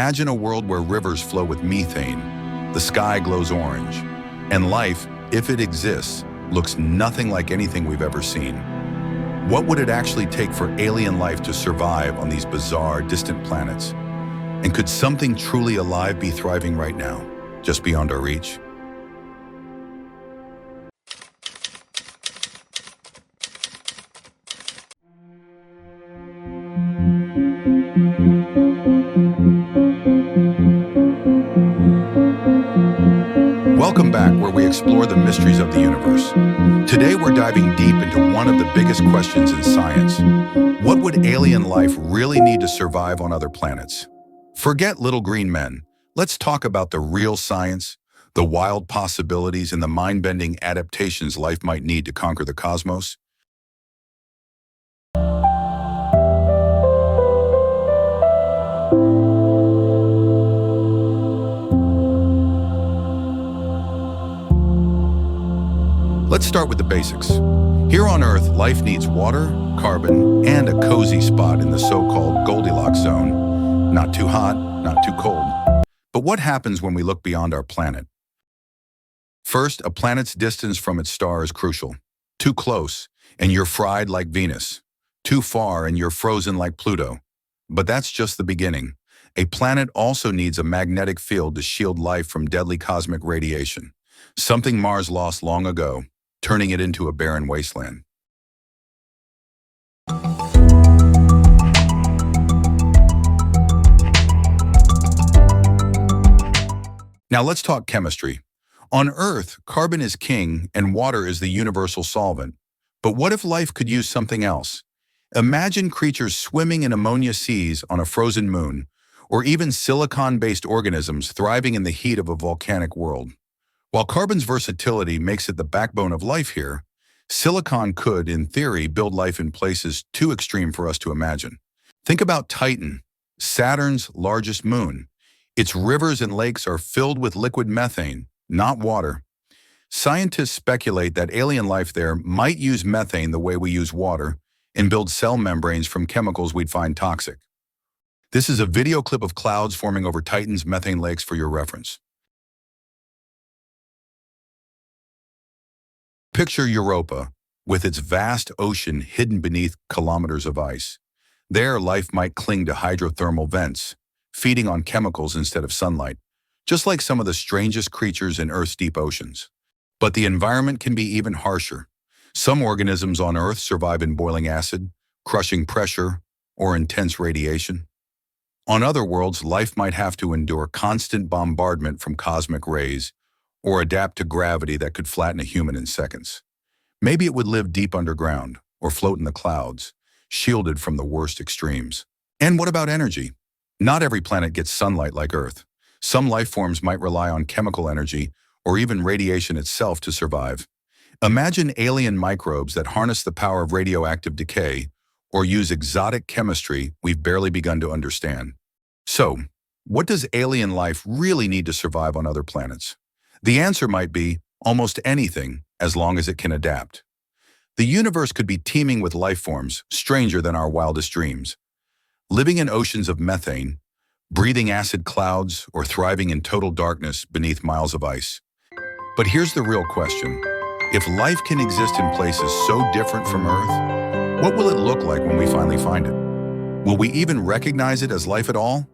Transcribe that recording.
Imagine a world where rivers flow with methane, the sky glows orange, and life, if it exists, looks nothing like anything we've ever seen. What would it actually take for alien life to survive on these bizarre, distant planets? And could something truly alive be thriving right now, just beyond our reach? Welcome back, where we explore the mysteries of the universe. Today we're diving deep into one of the biggest questions in science. What would alien life really need to survive on other planets? Forget little green men. Let's talk about the real science, the wild possibilities, and the mind-bending adaptations life might need to conquer the cosmos. Let's start with the basics. Here on Earth, life needs water, carbon, and a cozy spot in the so-called Goldilocks zone. Not too hot, not too cold. But what happens when we look beyond our planet? First, a planet's distance from its star is crucial. Too close, and you're fried like Venus. Too far, and you're frozen like Pluto. But that's just the beginning. A planet also needs a magnetic field to shield life from deadly cosmic radiation, something Mars lost long ago, turning it into a barren wasteland. Now let's talk chemistry. On Earth, carbon is king and water is the universal solvent. But what if life could use something else? Imagine creatures swimming in ammonia seas on a frozen moon, or even silicon-based organisms thriving in the heat of a volcanic world. While carbon's versatility makes it the backbone of life here, silicon could, in theory, build life in places too extreme for us to imagine. Think about Titan, Saturn's largest moon. Its rivers and lakes are filled with liquid methane, not water. Scientists speculate that alien life there might use methane the way we use water and build cell membranes from chemicals we'd find toxic. This is a video clip of clouds forming over Titan's methane lakes for your reference. Picture Europa, with its vast ocean hidden beneath kilometers of ice. There, life might cling to hydrothermal vents, feeding on chemicals instead of sunlight, just like some of the strangest creatures in Earth's deep oceans. But the environment can be even harsher. Some organisms on Earth survive in boiling acid, crushing pressure, or intense radiation. On other worlds, life might have to endure constant bombardment from cosmic rays, or adapt to gravity that could flatten a human in seconds. Maybe it would live deep underground, or float in the clouds, shielded from the worst extremes. And what about energy? Not every planet gets sunlight like Earth. Some life forms might rely on chemical energy, or even radiation itself to survive. Imagine alien microbes that harness the power of radioactive decay, or use exotic chemistry we've barely begun to understand. So, what does alien life really need to survive on other planets? The answer might be almost anything, as long as it can adapt. The universe could be teeming with life forms stranger than our wildest dreams, living in oceans of methane, breathing acid clouds, or thriving in total darkness beneath miles of ice. But here's the real question. If life can exist in places so different from Earth, what will it look like when we finally find it? Will we even recognize it as life at all?